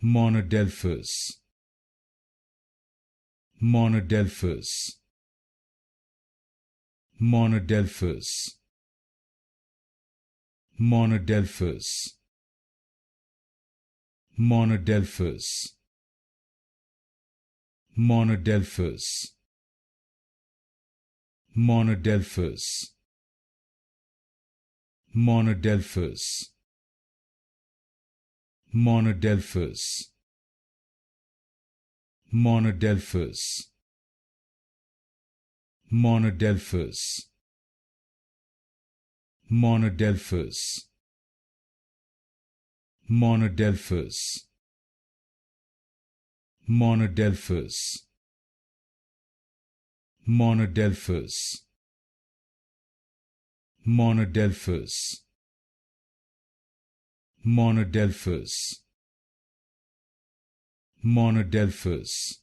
Monadelphous, Monadelphous, Monadelphous, Monadelphous, Monadelphous, Monadelphous, Monadelphous, Monadelphous, Monadelphous, Monadelphous, Monadelphous, Monadelphous, Monadelphous, Monadelphous, Monadelphous, Monadelphous, Monadelphous, Monadelphous,